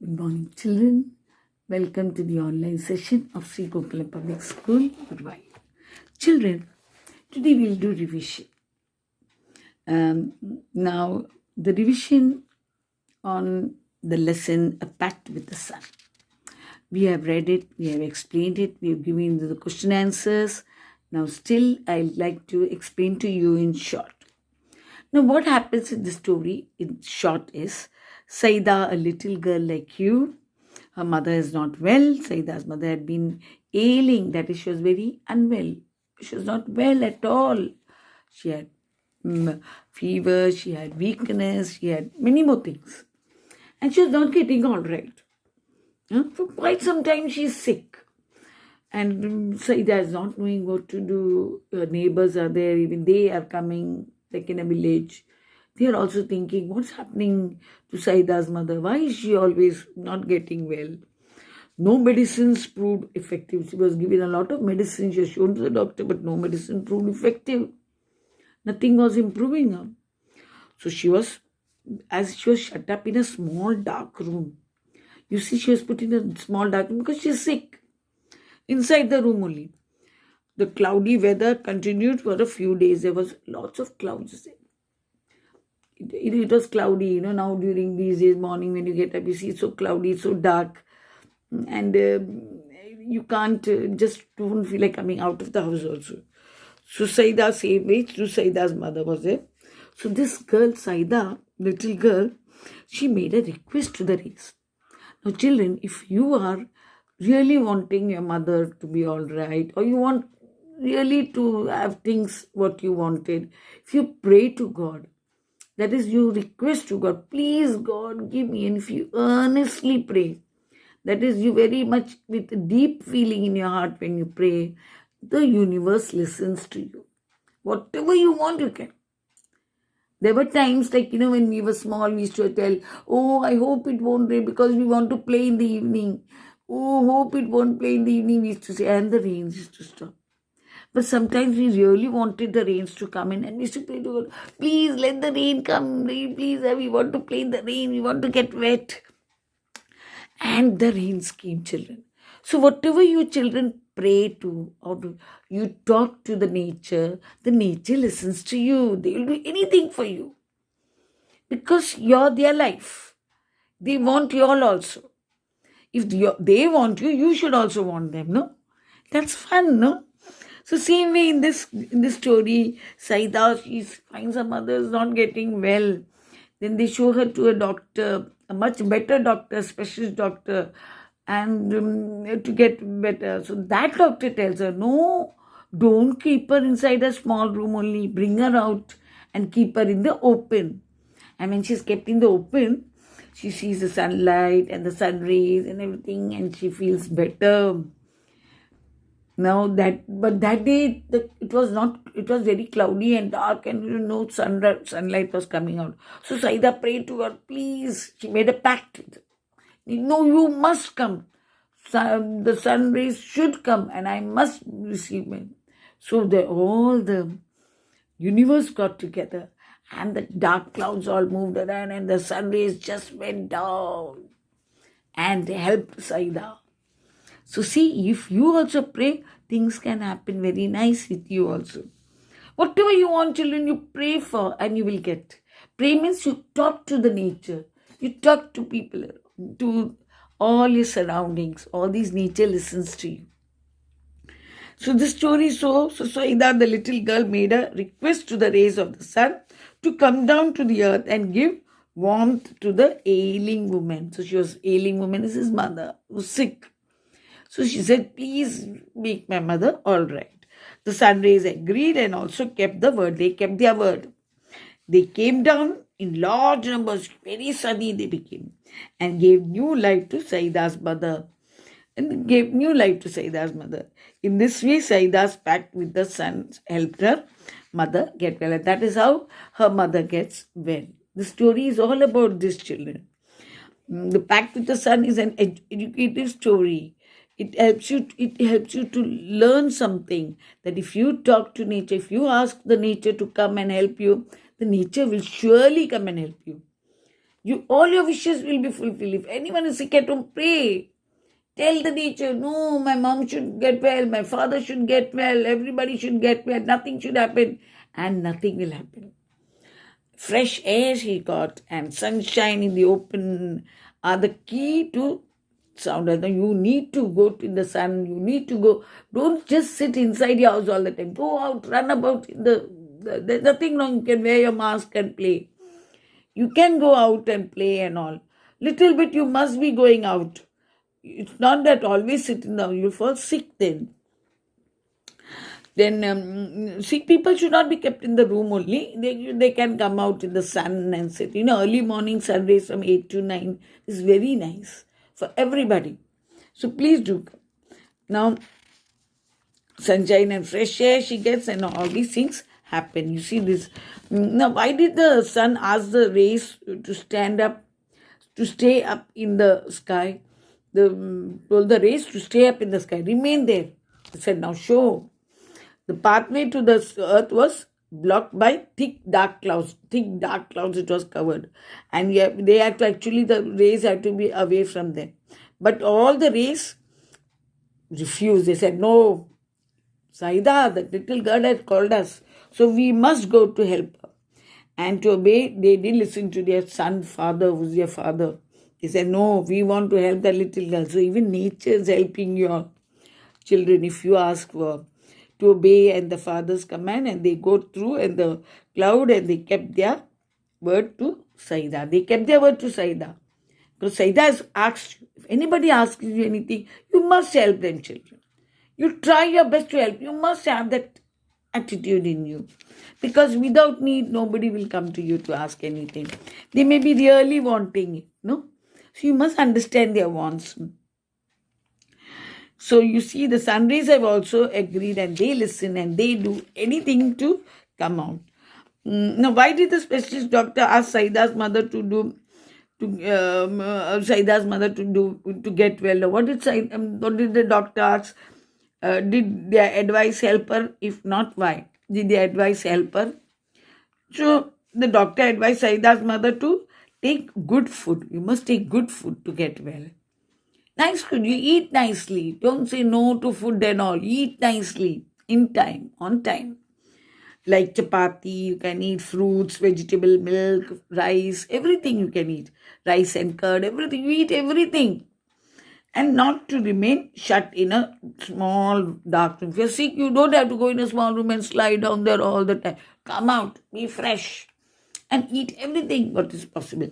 Good morning, children. Welcome to the online session of Sri Gokulam Public School, Guruvayur. Children, today we'll do revision. Now, the revision on the lesson A Pact with the Sun. We have read it, we have explained it, we have given the question answers. Now, still, I'd like to explain to you in short. Now, what happens in the story in short is Saida, a little girl like you, her mother is not well. Saida's mother had been ailing, that is, she was very unwell. She was not well at all. She had fever, she had weakness, she had many more things. And she was not getting all right. For quite some time, she's sick. And Saida is not knowing what to do. Her neighbors are there, even they are coming, like in a village. They are also thinking, what's happening to Saida's mother? Why is she always not getting well? No medicines proved effective. She was given a lot of medicine. She was shown to the doctor, but no medicine proved effective. Nothing was improving her. So she was shut up in a small dark room. You see, she was put in a small dark room because she's sick. Inside the room only. The cloudy weather continued for a few days. There was lots of clouds there. It was cloudy, now during these days, morning when you get up, you see it's so cloudy, so dark. And you can't, just don't feel like coming out of the house also. So Saida saved way through Saida's mother was there. So this girl, Saida, little girl, she made a request to the race. Now children, if you are really wanting your mother to be all right, or you want really to have things what you wanted, if you pray to God, that is, you request to God, please God, give me. And if you earnestly pray, that is, you very much with a deep feeling in your heart when you pray, the universe listens to you. Whatever you want, you can. There were times like, when we were small, we used to tell, oh, I hope it won't rain because we want to play in the evening. Oh, hope it won't play in the evening, we used to say, and the rain used to stop. But sometimes we really wanted the rains to come in and we used to pray to God, please let the rain come, please, we want to play in the rain, we want to get wet. And the rains came, children. So whatever you children pray to or you talk to the nature listens to you. They will do anything for you. Because you're their life. They want you all also. If they want you, you should also want them, no? That's fun, no? So same way in this story, Saida, she finds her mother is not getting well. Then they show her to a doctor, a much better doctor, specialist doctor, and to get better. So that doctor tells her, no, don't keep her inside a small room only. Bring her out and keep her in the open. And when she's kept in the open, she sees the sunlight and the sun rays and everything, and she feels better. Now that day, it was very cloudy and dark, and no sunlight was coming out. So Saida prayed to her, please. She made a pact with her. No, you must come. The sun rays should come, and I must receive them. So all the universe got together, and the dark clouds all moved around, and the sun rays just went down and helped Saida. So see, if you also pray, things can happen very nice with you also. Whatever you want, children, you pray for and you will get. Pray means you talk to the nature. You talk to people, to all your surroundings. All these nature listens to you. So this story so Saida, the little girl, made a request to the rays of the sun to come down to the earth and give warmth to the ailing woman. So she was ailing woman, is his mother, who was sick. So she said, please make my mother all right. The sun rays agreed and also kept the word. They kept their word. They came down in large numbers, very sunny they became, and gave new life to Saida's mother. In this way, Saida's pact with the sun helped her mother get well. And that is how her mother gets well. The story is all about this, children. The pact with the sun is an educative story. It helps you to learn something, that if you talk to nature, if you ask the nature to come and help you, the nature will surely come and help you. All your wishes will be fulfilled. If anyone is sick at home, pray. Tell the nature, no, my mom should get well, my father should get well, everybody should get well, nothing should happen, and nothing will happen. Fresh air he got and sunshine in the open are the key to sound. You need to go in the sun, you need to go. Don't just sit inside your house all the time. Go out, run about. There's nothing wrong. You can wear your mask and play. You can go out and play and all. Little bit you must be going out. It's not that always sitting down. You'll fall sick then. Then sick people should not be kept in the room only. They can come out in the sun and sit. Early morning sun rays from 8 to 9 is very nice for everybody. So please do come. Now, sunshine and fresh air she gets and all these things happen. You see this. Now, why did the sun ask the rays to stand up, to stay up in the sky? Told the rays to stay up in the sky, remain there. He said, now show. The pathway to the earth was blocked by thick dark clouds. Thick dark clouds it was covered. And they had to actually, the rays had to be away from them. But all the rays refused. They said, no, Saida, the little girl had called us. So we must go to help her. And to obey, they didn't listen to their son, father, who's their father. They said, no, we want to help the little girl. So even nature is helping your children if you ask for to obey and the father's command, and they go through and the cloud and they kept their word to Saida. They kept their word to Saida. Because Saida has asked you, if anybody asks you anything, you must help them, children. You try your best to help. You must have that attitude in you. Because without need, nobody will come to you to ask anything. They may be really wanting it, no? So you must understand their wants. So you see, the sun rays have also agreed and they listen and they do anything to come out. Now, why did the specialist doctor ask Saida's mother to get well? Now, what did the doctor ask? Did their advice help her? If not, why? Did their advice help her? So the doctor advised Saida's mother to take good food. You must take good food to get well. Nice food. You eat nicely. Don't say no to food and all. Eat nicely. In time. On time. Like chapati, you can eat fruits, vegetable, milk, rice, everything you can eat. Rice and curd, everything. You eat everything. And not to remain shut in a small dark room. If you're sick, you don't have to go in a small room and slide down there all the time. Come out. Be fresh. And eat everything what is possible.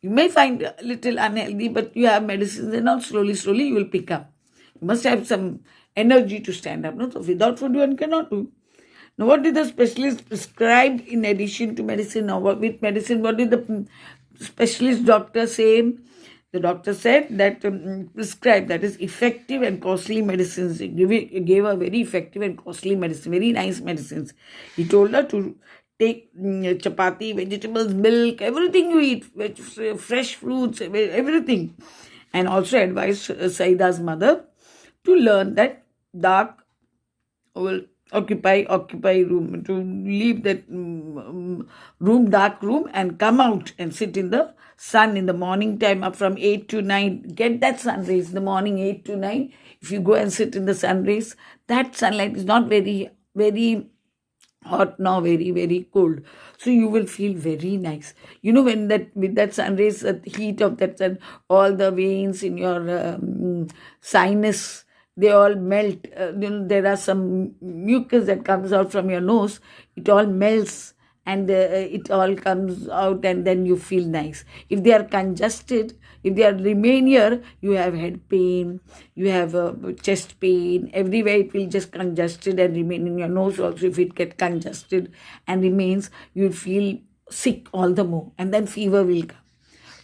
You may find a little unhealthy, but you have medicines and all. Slowly, you will pick up. You must have some energy to stand up. No? So without food, one cannot do. Now, what did the specialist prescribe in addition to medicine? Now, with medicine, what did the specialist doctor say? The doctor said that prescribe, that is effective and costly medicines. He gave her very effective and costly medicine, very nice medicines. He told her to take chapati, vegetables, milk, everything you eat, fresh fruits, everything. And also advised Saida's mother to learn that dark will occupy room, to leave that dark room and come out and sit in the sun in the morning time up from 8 to 9. Get that sun rays in the morning 8 to 9. If you go and sit in the sun rays, that sunlight is not very, very hot now, very, very cold. So you will feel very nice. When with that sun rays, the heat of that sun, all the veins in your sinus, they all melt. There are some mucus that comes out from your nose. It all melts and it all comes out, and then you feel nice. If they are congested, if they are remain here, you have head pain, you have chest pain, everywhere it will just congested and remain in your nose also. If it get congested and remains, you feel sick all the more, and then fever will come.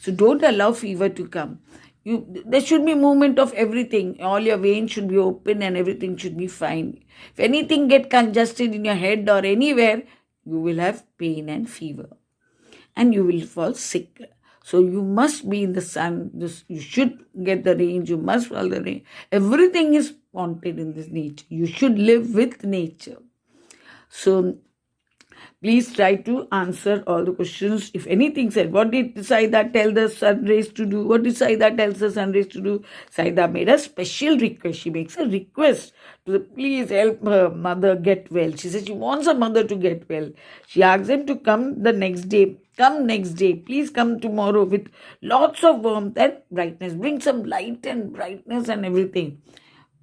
So don't allow fever to come. There should be movement of everything. All your veins should be open and everything should be fine. If anything get congested in your head or anywhere, you will have pain and fever. And you will fall sick. So you must be in the sun. You should get the rain. You must follow the rain. Everything is wanted in this nature. You should live with nature. So Please try to answer all the questions. If anything said, what did Saida tell the sun rays to do? What did Saida tell the sun rays to do? Saida made a special request. She makes a request to the, please help her mother get well. She says she wants her mother to get well. She asks them to come the next day. Come next day. Please come tomorrow with lots of warmth and brightness. Bring some light and brightness and everything.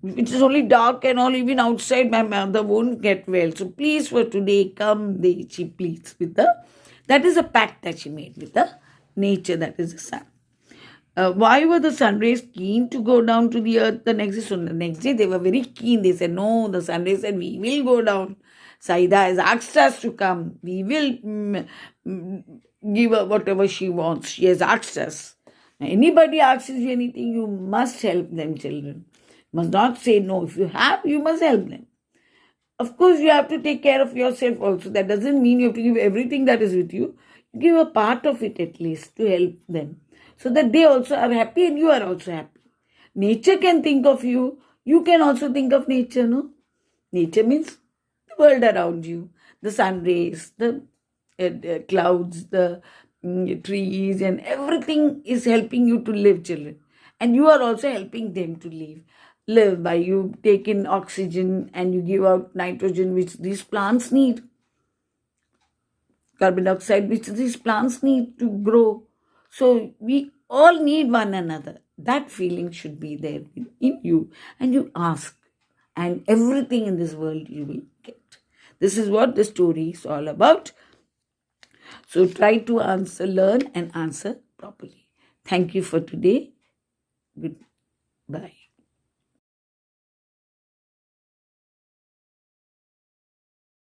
It is only dark and all, even outside my mother won't get well. So please for today, come, she pleads with that is a pact that she made with the nature, that is the sun. Why were the sun rays keen to go down to the earth the next day? So the next day they were very keen. They said, no, the sun rays said, we will go down. Saida has asked us to come. We will give her whatever she wants. She has asked us. Now, anybody asks you anything, you must help them, children. Must not say no. If you have, you must help them. Of course, you have to take care of yourself also. That doesn't mean you have to give everything that is with you. Give a part of it at least to help them, so that they also are happy and you are also happy. Nature can think of you. You can also think of nature, no? Nature means the world around you. The sun rays, the clouds, the trees, and everything is helping you to live, children. And you are also helping them to live by you take in oxygen and you give out nitrogen, which these plants need. Carbon dioxide, which these plants need to grow. So we all need one another. That feeling should be there in you. And you ask. And everything in this world you will get. This is what the story is all about. So try to learn and answer properly. Thank you for today. Goodbye.